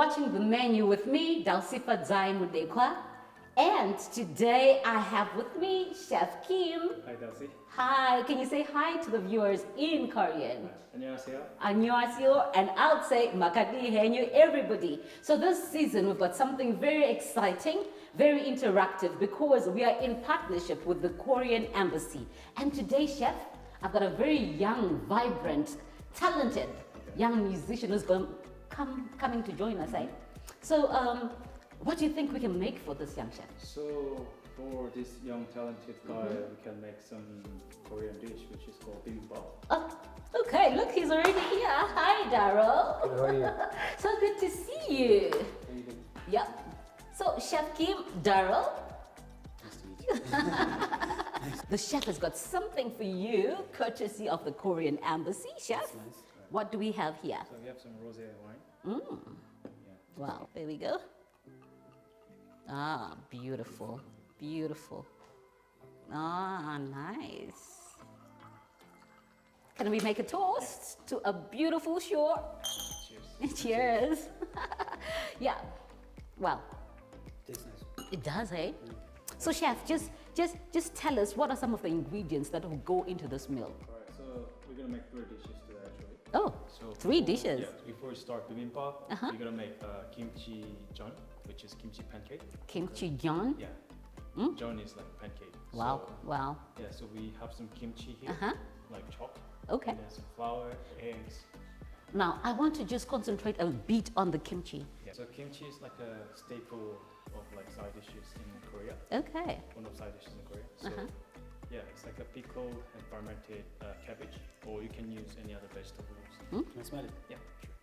watching the menu with me, Dalsifa Zaimudekwa. And today I have with me Chef Kim. Hi, Delcy. Hi, can you say hi to the viewers in Korean? 안녕하세요. 안녕하세요, and I'll say makadi henyu everybody. So this season we've got something very exciting, very interactive because we are in partnership with the Korean Embassy. And today, Chef, I've got a very young, vibrant, talented young musician who's coming to join us, eh? So, what do you think we can make for this young chef? So for this young talented guy, we can make some Korean dish which is called bibimbap. Oh, okay, look, he's already here. Hi, Daryl. How are you? So good to see you. Yep. So, Chef Kim, Daryl. Nice to meet you. The chef has got something for you, courtesy of the Korean Embassy, Chef. That's nice. What do we have here? So we have some rosé wine. Wow, there we go. Ah, beautiful, beautiful. Ah, nice. Can we make a toast to a beautiful shore? Cheers. Cheers. Yeah, well, Tastes nice. it does, eh? So, chef, just tell us what are some of the ingredients that will go into this meal? Alright, so we're gonna make 3 dishes today actually. Oh, So 3 before- dishes. Yeah, before we start bibimbap, we're gonna make kimchi jeon, which is kimchi pancake. Kimchi jeon. Yeah. Jeon is like pancake. Wow, So, wow. yeah, so we have some kimchi here, like chopped. Okay. And then some flour, eggs. Now, I want to just concentrate a bit on the kimchi. Yeah. So kimchi is like a staple of like side dishes in Korea. Okay. One of side dishes in Korea. So yeah, it's like a pickled and fermented cabbage, or you can use any other vegetables. Can I smell it? Yeah, sure.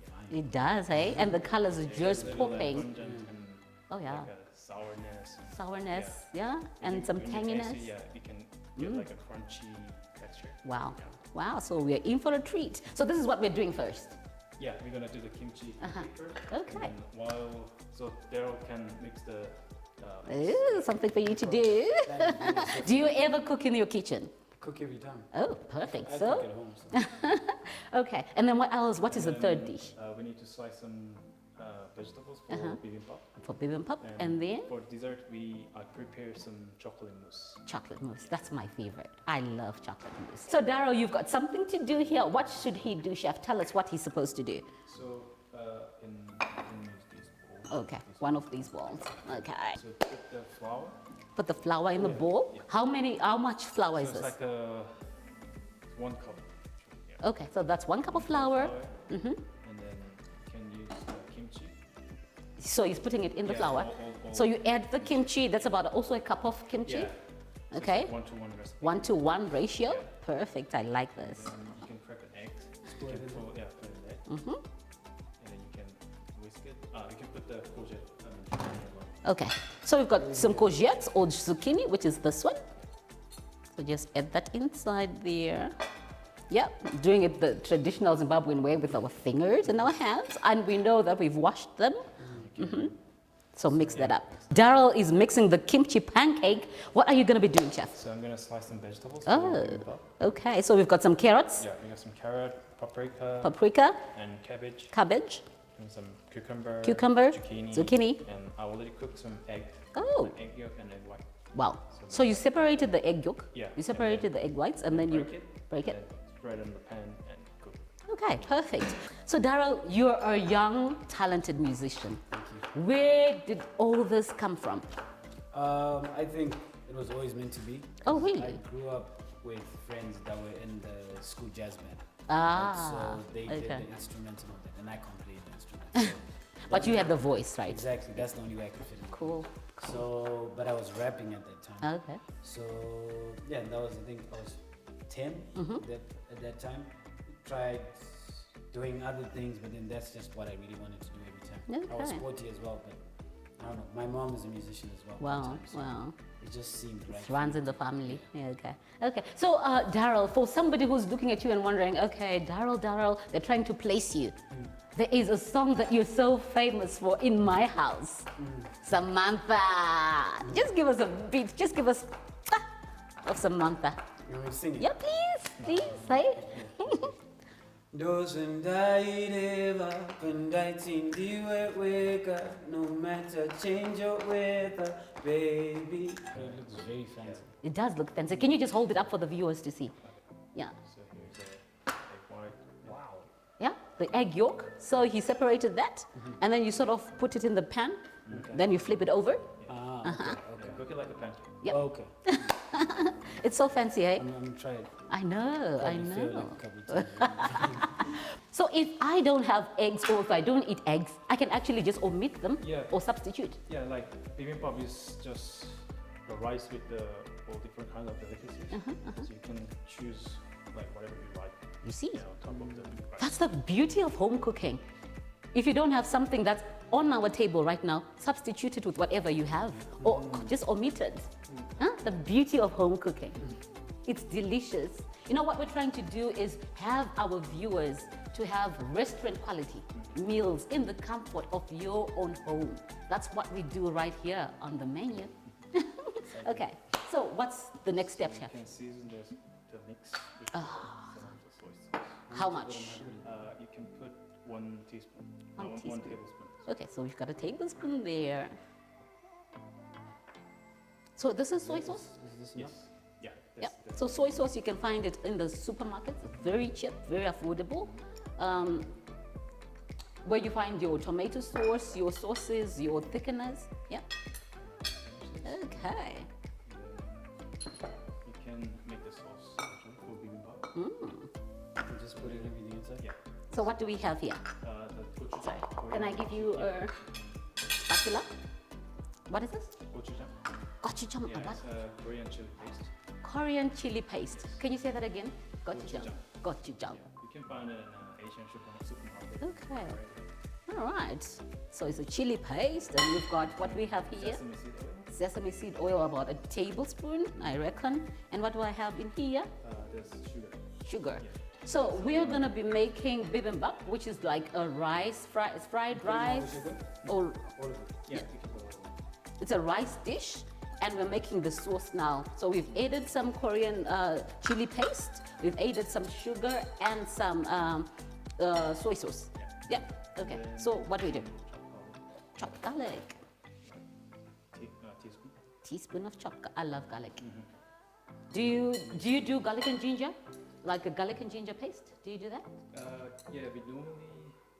Fine. It does, eh? And the colors are just It's a little, like, popping. pungent and Oh, yeah. like a sourness. And Sourness, yeah, When and you- some when you taste it, tanginess. yeah, you can get like a crunchy texture. Wow, Yeah. wow. So we are in for a treat. So this is what we're doing first. Yeah, we're gonna do the kimchi first. Okay. And then so Daryl can mix the. Ooh, something for you to do. That is really so- Do you ever cook in your kitchen? Cook every time. Oh, perfect. I So, cook at home. So. okay. And then what else? What is the and third then, dish? We need to slice some vegetables for bibimbap. For bibimbap. And then for dessert, I prepare some chocolate mousse. chocolate mousse. That's my favorite. I love chocolate mousse. So, Daryl, you've got something to do here. What should he do, chef? Tell us what he's supposed to do. So can use these bowls. Okay, one of these balls. Okay. So put the flour. Put the flour in the bowl. yeah. How much flour So is it's this? like 1 cup. Yeah. Okay, so that's 1 cup of flour. And then you can use kimchi. So he's putting it in the Yeah, flour. all- So you add the kimchi. That's about also a cup of kimchi. Yeah. So Okay. It's like 1-to-1 recipe. 1-to-1 ratio. Perfect. I like this. You can crack an egg. You can put an egg. And then you can whisk it. You can put the courgette as well. Okay. So we've got some courgettes or zucchini, which is this one. So just add that inside there. Yeah, doing it the traditional Zimbabwean way with our fingers and our hands, and we know that we've washed them. So mix that up. Daryl is mixing the kimchi pancake. What are you going to be doing, chef? So I'm gonna slice some vegetables. Oh. for bibimbap. Okay, so we've got some carrots, Yeah, we got some carrot, paprika, paprika, and cabbage, cabbage, and some cucumber, Cucumber, zucchini, zucchini. and I already cooked some egg. Oh. Like egg yolk and egg white. Wow. So you separated the egg yolk. Yeah, You and separated the egg whites and then you break and it. then spread on the pan and cook. Okay, perfect. So Daryl, you're a young, talented musician. Where did all this come from? I think it was always meant to be. Oh, really? I grew up with friends that were in the school jazz band. Ah, So they did okay. the instrumental of it, and I can't play the instrument. So But you had the voice, right? exactly, that's the only way I could fit in. Cool. So, but I was rapping at that time. Okay. So yeah, that was I think I was 10 at that time. Tried doing other things, but then that's just what I really wanted to do every time. I was Okay. sporty as well, but I don't know. My mom is a musician as well. Wow, at the time, so wow. It just seemed right. It runs in the family. Yeah, okay. Okay. So, Daryl, for somebody who's looking at you and wondering, okay, Daryl, they're trying to place you. There is a song that you're so famous for in my house. Samantha. Just give us a beat. Just give us of Samantha. You want me to sing it? Yeah, please. Please, say. Doesn't die ever, conducting the wake no matter change or weather, baby. It looks very fancy. It does look fancy. Can you just hold it up for the viewers to see? Yeah. So here's a egg white. Wow. Yeah, the egg yolk. So he separated that, and then you sort of put it in the pan. Then you flip it over. Ah, Yeah, cook it like a pancake. Yep. okay. It's so fancy, eh? I'm gonna try it. I know, I Probably failed know. like a couple times. So if I don't have eggs or if I don't eat eggs, I can actually just omit them Yeah. or substitute. Yeah, like bibimbap is just the rice with the all different kinds of delicacies. So you can choose like whatever you like. You see? Yeah, on top of the rice. That's the beauty of home cooking. If you don't have something that's on our table right now, substitute it with whatever you have or just omit it. Huh? The beauty of home cooking. It's delicious. You know what we're trying to do is have our viewers to have restaurant quality meals in the comfort of your own home. That's what we do right here on the menu. Okay, so what's the next step, You chef? can season the mix with some of the soy sauce. How much? You can put 1 teaspoon. One One teaspoon. tablespoon. Okay, so we've got a tablespoon there. So this is soy sauce? Is this Yes. enough? Yeah. Yeah. That's So soy sauce, you can find it in the supermarkets. Very cheap, very affordable. Where you find your tomato sauce, your sauces, your thickeners. Yeah. Okay. You can make the sauce actually for bibimbap. You just put everything inside? Yeah. So what do we have here? The gochujang. Sorry. Korean Can I give you a spatula? What is this? gochujang? Gochujang. Yeah, What? it's a Korean chili paste. Korean chili paste. Can you say that again? Gochujang. Gochujang. Gochujang. Yeah. You can find it in Asian supermarket. Okay. Already. All right. So it's a chili paste, and we've got what we have here. Sesame seed oil. Sesame seed oil, about a tablespoon, I reckon. And what do I have in here? There's sugar. Sugar. Yeah. So we're gonna be making bibimbap, which is like a fried rice, or All of it. Yeah. You can put all of it. it's a rice dish, and we're making the sauce now. So we've added some Korean chili paste, we've added some sugar and some soy sauce. Yeah. Okay. So what do we do? Chopped Chop garlic. teaspoon. Teaspoon of chopped. I love garlic. Do you do garlic and ginger, like a garlic and ginger paste? Do you do that? Yeah, we normally.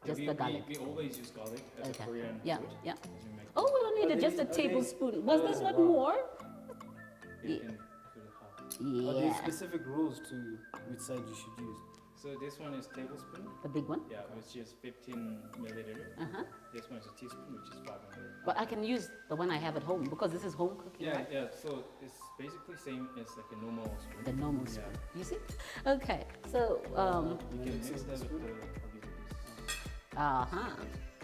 Just we, the garlic. We always use garlic as a Korean Yeah. food. Yeah. As we make Oh, we don't need Are it. Just a they- are they- tablespoon. Was this one wow. more? You can put it half. Are there Yeah. specific rules to which side you should use? So this one is tablespoon. The big one. Yeah, which is 15 milliliter. Uh-huh. This one is a teaspoon, which is 5 milliliter. But I can use the one I have at home because this is home cooking, Yeah, right? yeah. So it's basically same as like a normal spoon. The normal Yeah. spoon. You see? Okay. So, You can mix that with the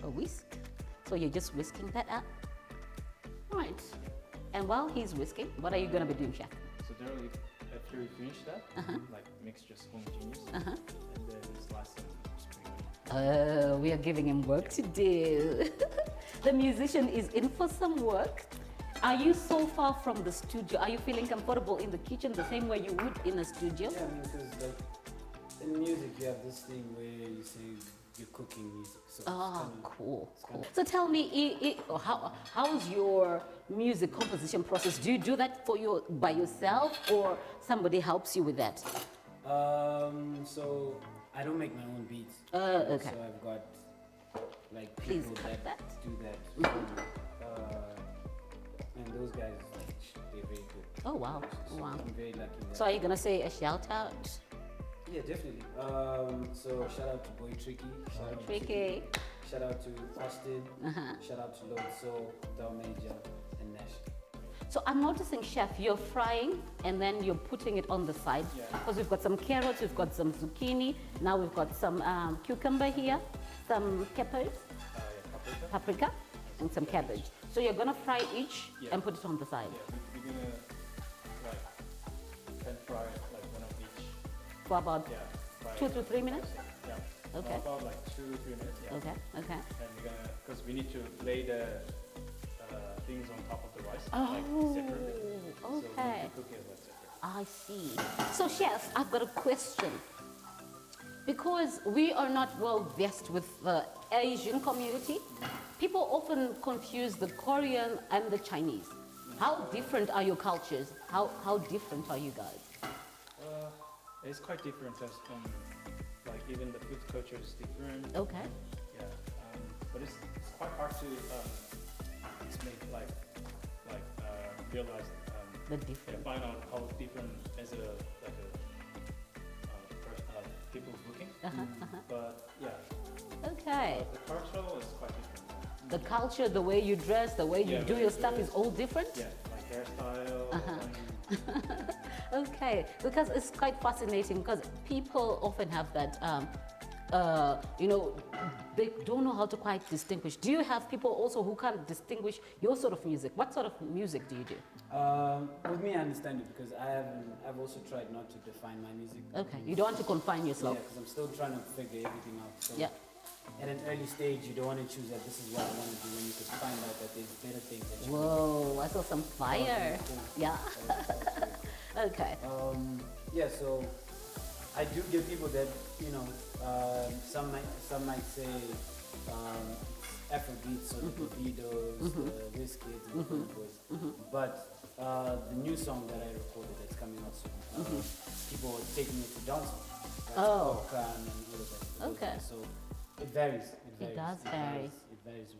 a whisk. So you're just whisking that up. Right. And while he's whisking, what are you gonna be doing, chef? So there, after you finish that, like mix just homogeneous, Uh-huh. and then slice some spring onion. Oh, we are giving him work to do. The musician is in for some work. Are you so far from the studio? Are you feeling comfortable in the kitchen the same way you would in a studio? Yeah, I mean, because like in music, you have this thing where you say you're cooking music. So Oh, it's kinda, cool, cool. So tell me, how's your music composition process? Do you do that by yourself, or somebody helps you with that? So I don't make my own beats. Okay. So I've got like Please people cut that. do that. And those guys, like, they're very good. Oh wow, So wow. I'm very lucky. That So are you gonna say a shout out? yeah, definitely. So shout out to Boy Tricky. Shout out Tricky. Shout out to Austin. Uh-huh. Shout out to Lord Soul, Dal Major, and Nash. So I'm noticing, chef, you're frying and then you're putting it on the side. Yeah. Because we've got some carrots, we've got some zucchini, now we've got some cucumber here, some peppers, Yeah, paprika. paprika, and some cabbage. So you're gonna fry each Yeah. and put it on the side Yeah, we're gonna like pan fry like one of each. for about Yeah. Fry 2 to 3 minutes. Yeah. Okay. About like 2 to 3 minutes. Yeah. Okay, okay. And we're gonna, because we need to lay the things on top of the rice, Oh, like separately. So we okay. need to cook it like separate. I see. So chef, I've got a question. because we are not well versed with the Asian community, people often confuse the Korean and the Chinese. How different are your cultures? How different are you guys? It's quite different as like even the food culture is different. Okay. Yeah, but it's quite hard to explain realize The difference. find out how different as a people's looking. But yeah, Okay. the cultural is quite different. The culture, the way you dress, the way you Yeah, do way your you stuff dress. is all different? Yeah, like hairstyle. Okay, because it's quite fascinating because people often have that, they don't know how to quite distinguish. Do you have people also who can't distinguish your sort of music? What sort of music do you do? With me, I understand it because I've also tried not to define my music. Okay, you don't want to confine Yeah, yourself. because I'm still trying to figure everything out. So Yeah. at an early stage, you don't want to choose that this is what I want to do when you could find out that there's better things that you Whoa, I saw some fire. cool. Yeah. Okay. Yeah, so I do get people that, you know, some might say Afrobeats, so the Davidos, the Wizkids, and the Burna Boys. But the new song that I recorded that's coming out soon, people are taking it to dance. Oh. And all of that. Okay. So it varies. It does vary. It varies.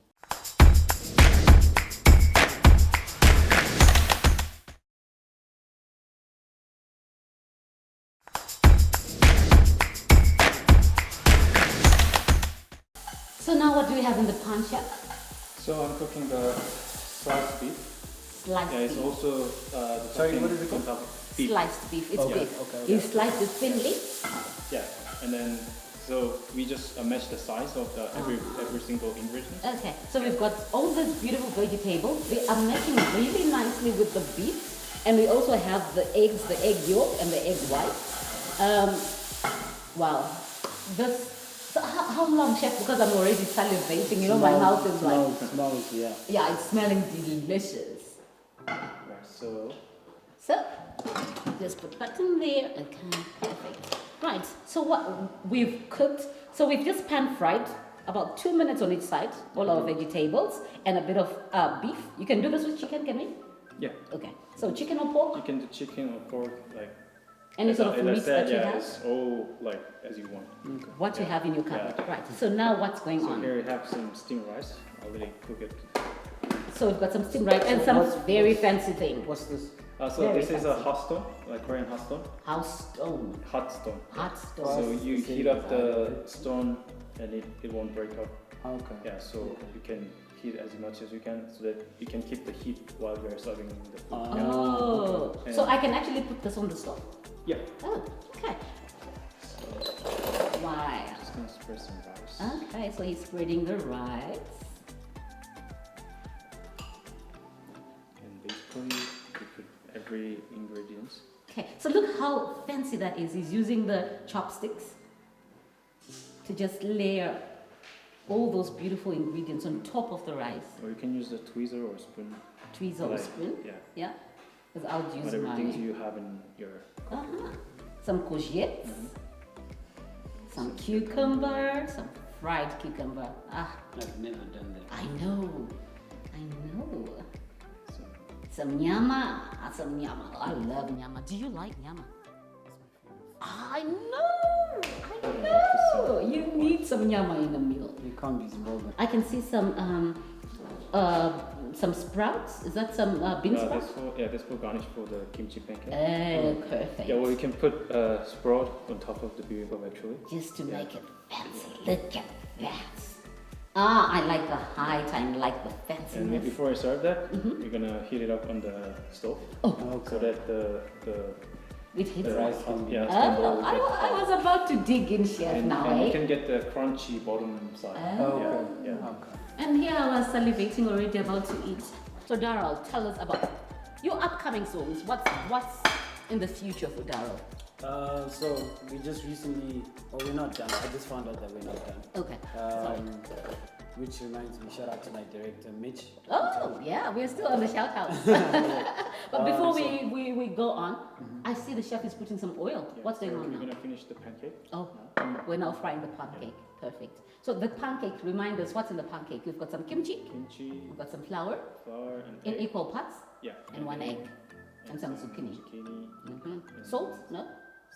So now what do we have in the pan, chef? So I'm cooking the sliced beef. Sliced Yeah, it's beef. also Sorry, what is it on called? top of beef. Sliced beef. It's Okay, beef. okay. You slice it thinly. Yeah, and then so we just match the size of the every single ingredient. Okay, so we've got all these beautiful vegetables. They are matching really nicely with the beef, and we also have the eggs, the egg yolk and the egg white. Wow, this. So how long, chef? Because I'm already salivating. You know, my mouth is like. Smells, yeah. Yeah, it's smelling delicious. Right, so So just put that in there. Okay, perfect. Right. So what we've cooked. So we've just pan fried about 2 minutes on each side, all our vegetables and a bit of beef. You can do this with chicken, can we? yeah, Okay. So chicken or pork? you can do chicken or pork, like Any sort of as I meat said, that you yeah, have? it's all like as you want. What you Yeah. have in your cupboard. Yeah. Right. So now what's going So on? here we have some steamed rice. Already cook it. So we've got some steamed rice and So some what's- very fancy thing. What's this? So Very this is a fancy. hot stone, like Korean hot stone. House stone. Hot stone. Hot stone. So Wow. you heat up the stone and it won't break up. Okay. Yeah, so you can heat as much as you can so that you can keep the heat while you're serving the food. Oh. Okay. So I can actually put this on the stove. Yeah. Oh, okay. Wow. Just gonna spread some rice. Okay, so he's spreading the rice. And basically you put every ingredient. Okay, so look how fancy that is. He's using the chopsticks to just layer all those beautiful ingredients on top of the rice. Or you can use the tweezer or spoon. Tweezer or Like, spoon. Yeah. Yeah, because I would use Whatever things my. you have in your Uh-huh. Some courgettes, some cucumber, some fried cucumber. Ah, I've never done that. I know. so Some nyama, I love nyama. Do you like nyama? I know. You need some nyama in the meal. You can't be spoiled. I can see some sprouts. Is that some bean sprouts? this will garnish for the kimchi pancake. Perfect. Yeah, well, you can put sprout on top of the bibimbap actually. Just to Yeah. make it fancy. Look at that. Ah, I like the height. I like the And fanciness. before I serve that, you're gonna heat it up on the stove so Okay. that the It hits the right. rice yeah, Oh, scramble. I was about to dig in, chef, and, now, and you eh? can get the crunchy bottom side. Oh. Yeah. Okay. And here I was salivating already about to eat. So Daryl, tell us about your upcoming songs. What's in the future for Daryl? So we just recently, we're not done. I just found out that we're not done. Okay. Sorry. which reminds me, shout out to my director, Mitch. Oh, yeah, we're still on the shout outs. But before we go on, I see the chef is putting some oil. Yeah, What's going so on we're now? gonna finish the pancake. Oh, we're now frying the pancake. Perfect. So the pancake, remind us what's in the pancake. We've got some kimchi, Kimchi, we've got some flour flour, and in egg. equal parts, Yeah. and one egg, and some zucchini. Salt? No?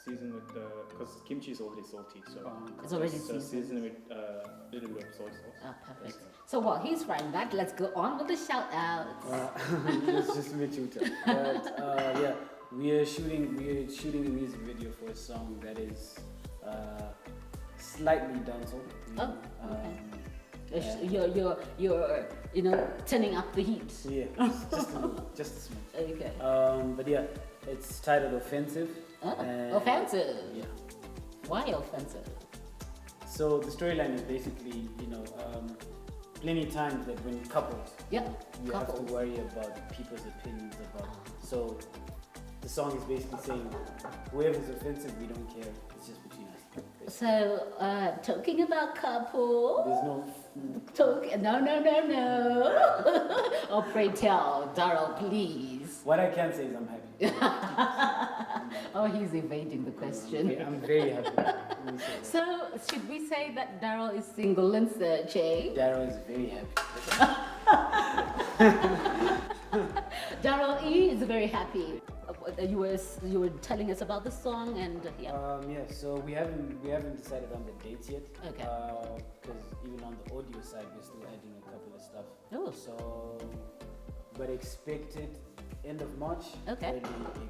Season with the, because kimchi is already salty, so It's already so seasoned. season with a little bit of soy sauce. Ah, perfect. So while he's frying that, let's go on with the shout outs. It's just Mitch Uta. But yeah, we are shooting a music video for a song that is slightly dancehall. Oh, okay. You're turning up the heat. Yeah, just a little, just a small. Okay. But yeah, it's titled Offensive. and- Offensive. Yeah. Why offensive? So the storyline is basically, plenty times that when couples, Yep. you have Couples. to worry about people's opinions about. So the song is basically saying, whoever's offensive, we don't care. It's just between us. basically. So talking about couple. There's no. No. Oh, pray tell, Daryl, please. What I can say is I'm happy. Oh, he's evading the question. Okay, I'm very happy. Let me say that. So, should we say that Daryl is single and searching? Daryl is very happy. Daryl E is very happy. You were telling us about the song and yeah. Yeah, so we haven't decided on the dates yet. Okay. Because even on the audio side, we're still adding a couple of stuff. Oh. So, but expected end of March. Okay. Early April.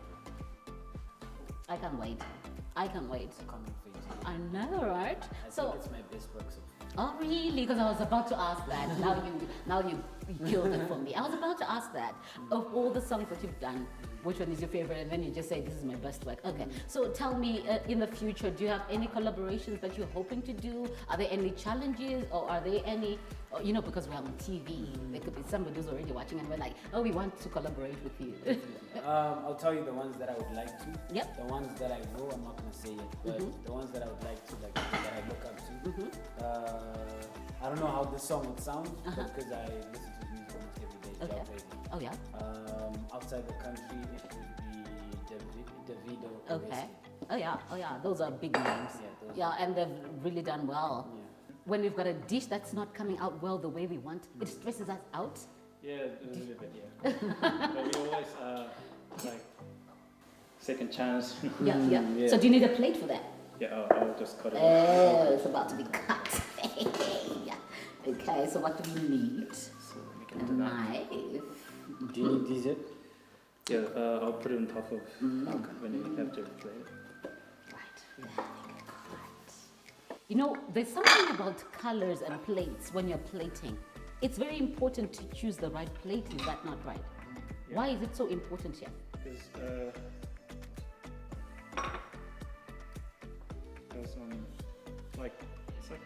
I can't wait. Coming for you. I know, right? I think it's my best work so far. Oh really? Because I was about to ask that. Now you killed it for me. I was about to ask that. Of all the songs that you've done, which one is your favorite? And then you just say this is my best work. Okay. So tell me, in the future, do you have any collaborations that you're hoping to do? Are there any challenges, or are there any? Because we're on TV, there could be somebody who's already watching, and we're like, oh, we want to collaborate with you. I'll tell you the ones that I would like to. Yep. The ones that I know, I'm not gonna say yet, but the ones that I would like to, like that I look up to. I don't know how this song would sound because I listen to music almost every day. Okay. Job radio. Oh yeah. Outside the country, it would be Davido. Okay. Oh yeah. Those are big names. Yeah, those and they've really done well. Yeah. When we've got a dish that's not coming out well the way we want, it stresses us out. Yeah, a little bit, yeah. But we always like second chance. Yeah. Yeah. So do you need a plate for that? Yeah, I'll just cut it. Oh, it's about to be cut. Yeah. Okay, so what do we need? So we A can do that. knife. Do you need these yet? Yeah, I'll put it on top of when you have to play it. Right. There's something about colors and plates when you're plating. It's very important to choose the right plate. Is that not right? Yeah. Why is it so important, chef? Because it's like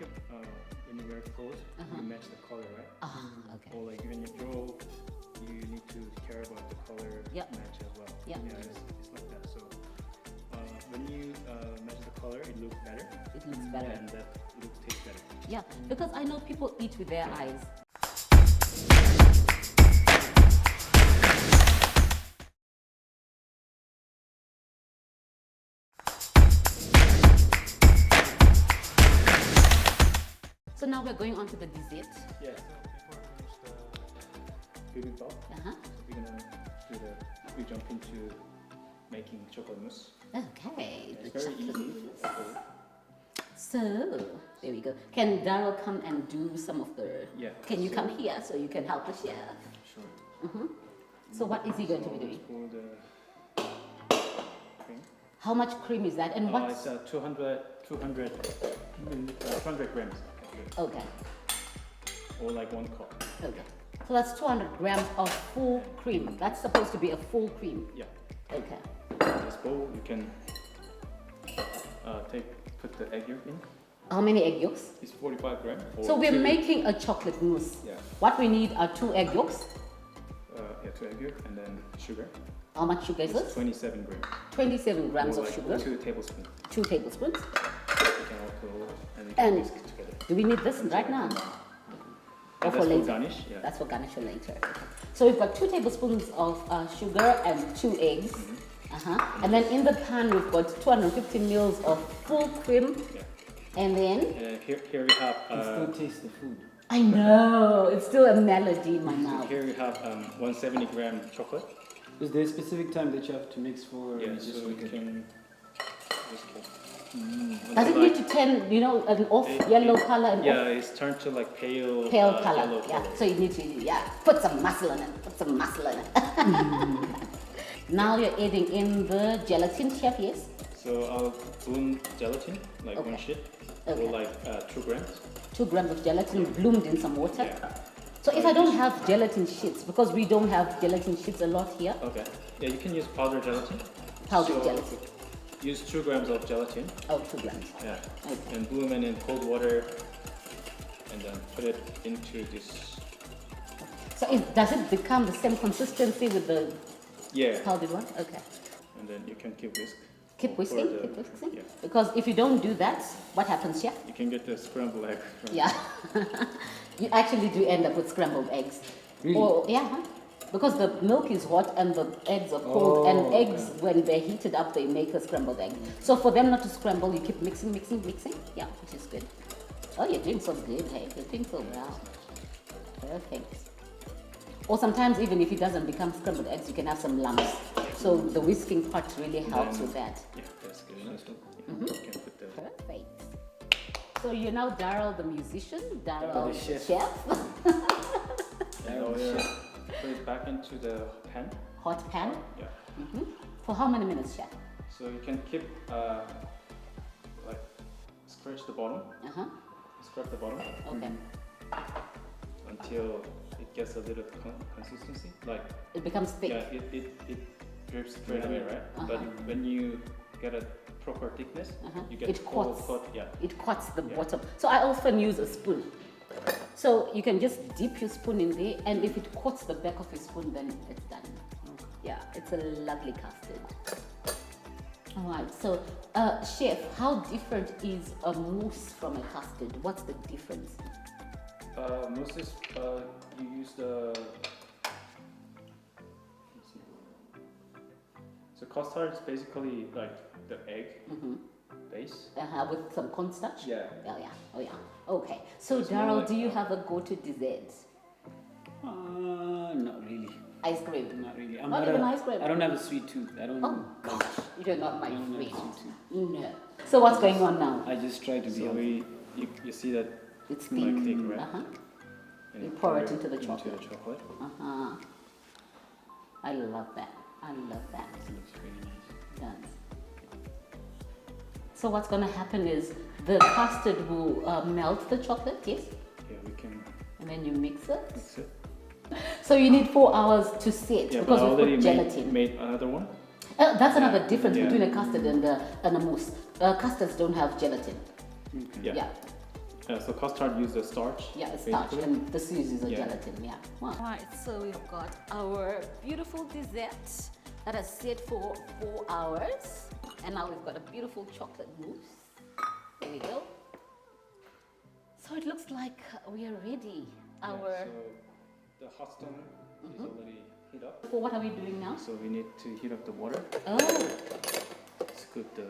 when you wear clothes, you match the color, right? Ah, okay. Or like when you draw, you need to care about the color Yep. match as well. Yep. Yeah, it's like that. So when you match the color, it looks better. It looks better. And that look tastes better. Yeah, because I know people eat with their eyes. So now we're going on to the dessert. Yeah. So before we finish the bibimbap, we jump into making chocolate mousse. Okay. It's very easy. So there we go. Can Daryl come and do some of the? Yeah. Can you come here so you can help the chef? Sure. So what is he going to be doing? For the cream. How much cream is that? And what? It's 200 grams. Okay. Or like 1 cup. Okay. So that's 200 grams of full cream. That's supposed to be a full cream. Yeah. Okay. In this bowl, you can put the egg yolk in. How many egg yolks? It's 45 grams. So we're making a chocolate mousse. Yeah. What we need are 2 egg yolks. 2 egg yolk and then sugar. How much sugar is It's this? 27 grams. 27 grams Or of like sugar. 2 tablespoons. 2 tablespoons. You can also and you And- can whisk together. Do we need this right now? Or That's for for later? garnish. Yeah. That's for garnish for later. So we've got 2 tablespoons of sugar and 2 eggs. And then in the pan we've got 250 mils of full cream. Yeah. And then, Here we have. You still taste the food. I know, it's still a melody in my mouth. Here we have 170-gram chocolate. Is there a specific time that you have to mix for? or Yeah, you just so we whisk it? can whisk it. Does it Until, need to turn, you know, an off it- yellow it- color and Yeah, off it's turned to like pale. pale color? Yellow Yeah, color. so you need to, put some muscle in it, put some muscle in it. Now you're adding in the gelatin, chef, yes? So I'll bloom gelatin, like Okay. 1 sheet, Okay. or like 2 grams. 2 grams of gelatin bloomed in some water. Yeah. So if I don't have gelatin sheets, because we don't have gelatin sheets a lot here, Okay. Yeah, you can use powdered gelatin. powdered So gelatin. Use 2 grams of gelatin. Oh, 2 grams. Yeah. Okay. And bloom it in cold water, and then put it into this. So does it become the same consistency with the Yeah. powdered one? Okay. And then you can keep whisk. Keep for whisking, the- keep whisking. Yeah. Because if you don't do that, what happens, chef? You can get the scrambled egg. From Yeah. You actually do end up with scrambled eggs. Really? Or, yeah, huh? Because the milk is hot and the eggs are cold, Oh, and okay. eggs, when they're heated up, they make a scrambled egg. So for them not to scramble, you keep mixing, mixing, mixing. Yeah, which is good. Oh, you're doing so good, hey? You're doing so well. Perfect. Or sometimes even if it doesn't become scrambled eggs, you can have some lumps. So the whisking part really helps with that. Yeah, that's good enough. Mm-hmm. You can put the. Perfect. So you're now Daryl the musician, Daryl the chef. chef. Now we'll put it back into the pan. Hot pan. Yeah. For how many minutes, chef? So you can keep like scratch the bottom, Uh-huh. scrub the bottom Okay. until it gets a little consistency. Like It becomes thick. yeah, it drips straight away, right? But when you get a proper thickness, you get It full coats. coat. Yeah. It cuts the Yeah. bottom. So I often use a spoon. So you can just dip your spoon in there, and if it coats the back of your spoon, then it's done. Yeah, it's a lovely custard. All right. So, chef, how different is a mousse from a custard? What's the difference? Most is you use the. Let's see. So custard is basically like the egg base. With some cornstarch? Yeah. Oh yeah. Oh yeah. Okay. So It's more Daryl, like- do you have a go-to dessert? Not really. Ice cream. Not really. Not even ice cream? I don't have a sweet tooth. I don't. Oh gosh, you're not my I don't have a friend. sweet tooth. No. So what's going on now? I just try to be So healthy. you see that It's like thick. thick, right? Uh-huh. And You pour it into the Into chocolate. the chocolate. Uh-huh. I love that. I love that. It looks really nice. It does. So what's going to happen is the custard will melt the chocolate, yes? Yeah, we can And then you mix it. mix it. So you need 4 hours to set Yeah, because but I we already put gelatin. made another one. That's another difference Yeah. between a custard and a mousse. Custards don't have gelatin. Yeah. Yeah. So custard uses starch. Yeah, it's starch, basically. and this uses a Yeah. gelatin, yeah. Wow. Alright, so we've got our beautiful dessert that has set for 4 hours, and now we've got a beautiful chocolate mousse. There we go. So it looks like we are ready. Yeah, Our so the hot stone is already heat up. for what are we doing now? So we need to heat up the water. Oh, Scoop the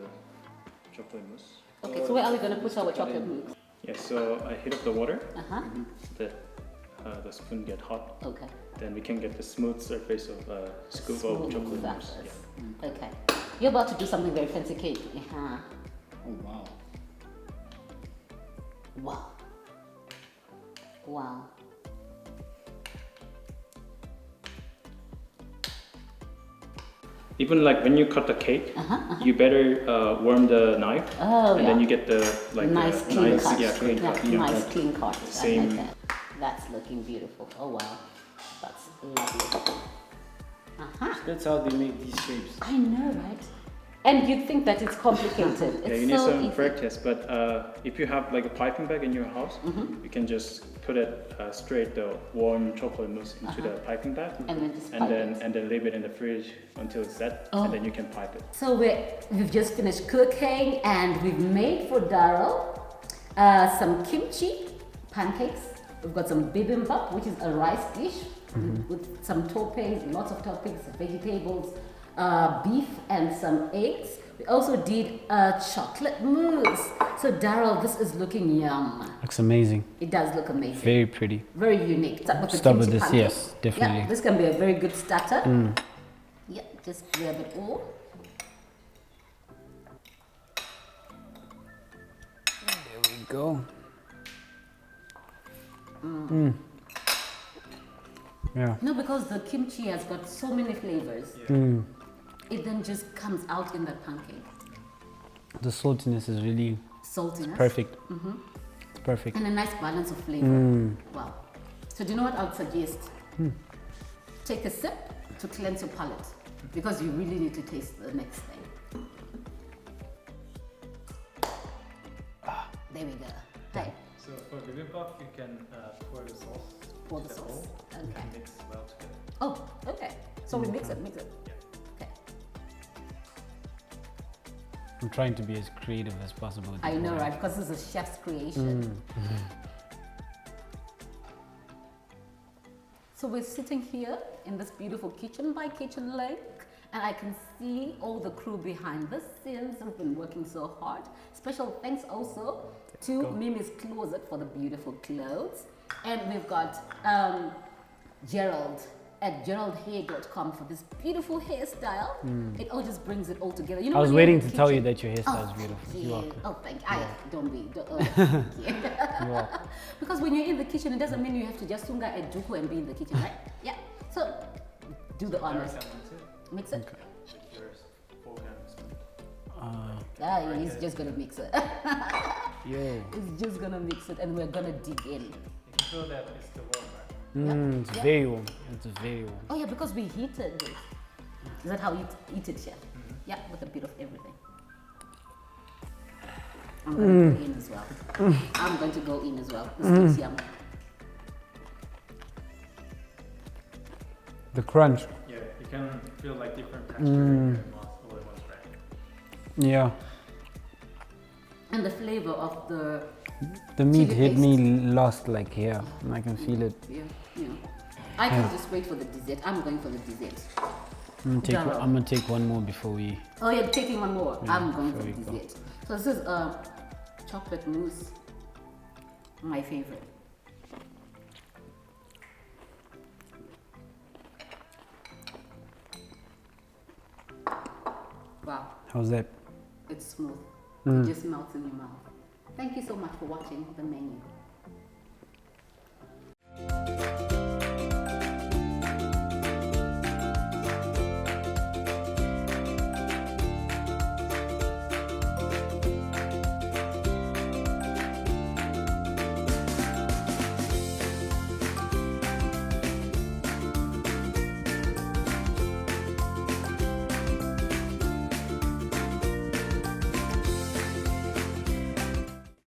chocolate mousse. okay. So where are we gonna put our chocolate mousse? Yeah, so I heat up the water. Uh huh. That the spoon get hot. Okay. Then we can get the smooth surface of scoop of chocolate mousse. surface. Yeah. Okay. You're about to do something very fancy, Kate. Uh-huh. Oh wow. Wow. Wow. Even like when you cut the cake, you better warm the knife, Oh, and yeah. then you get the like Nice clean cut. yeah, clean cut. Yeah, Yeah. nice clean cut. I Same. like that. That's looking beautiful. Oh wow. That's lovely. Uh-huh. That's how they make these shapes. I know, right? And you'd think that it's complicated. Yeah, It's you need so some easy. practice, but if you have like a piping bag in your house, you can just put it straight the warm chocolate mousse into the piping bag, And then just and pipe then it. and then leave it in the fridge until it's set, Oh. and then you can pipe it. So we've just finished cooking, and we've made for Daryl some kimchi pancakes We've got some bibimbap, which is a rice dish with some toppings, lots of toppings, vegetables, beef, and some eggs. We also did a chocolate mousse. So Daryl, this is looking yum. Looks amazing. It does look amazing. Very pretty. Very unique. Start with the Start with kimchi this, pancake. yes, definitely. Yeah, this can be a very good starter. Yeah, just grab it all. There we go. Yeah. No, because the kimchi has got so many flavors. It then just comes out in that pancake. The saltiness is really Saltiness. perfect. It's perfect. And a nice balance of flavor. Wow. So do you know what I would suggest? Take a sip to cleanse your palate because you really need to taste the next thing. There we go. Hey, So for bibimbap, you can pour the sauce. pour the to sauce. bowl and Okay. mix well together. Oh, okay. So we mix it. Okay. I'm trying to be as creative as possible. with I the know, bowl. right? Because this is a chef's creation. So we're sitting here in this beautiful kitchen by Kitchen Link, and I can see all the crew behind the scenes who've been working so hard. Special thanks also to Mimi's Closet for the beautiful clothes. And we've got Gerald at geraldhair.com for this beautiful hairstyle. It all just brings it all together. You know, I was when you're in waiting the to tell you kitchen- that your hairstyle is beautiful. You're yeah. welcome. Oh, thank you. Don't be. Thank you. You're welcome. Because when you're in the kitchen, it doesn't mean you have to just sunga and juku and be in the kitchen, right? Yeah. So do the honors. Mix it. There's fork and spoon. He's just gonna mix it. Yo. He's just gonna mix it, and we're gonna dig in. You can feel that it's still warm, right? It's Yeah. very warm. It's very warm. Oh yeah, because we heated it. Is that how you eat it, chef? Yeah, with a bit of everything. I'm going to go in as well. I'm going to go in as well. This looks yum. The crunch. Yeah, you can feel like different texture in your mouth all at once, right? Yeah. And the flavor of the The meat Chili hit me last like here. And I can feel it. yeah. I can just wait for the dessert. I'm going for the dessert. I'm Daryl. gonna take one more before we. Oh, you're taking one more. I'm going for there the we go. dessert. So this is chocolate mousse. My favorite. Wow, How's that? it's smooth. It just melts in your mouth. Thank you so much for watching the menu.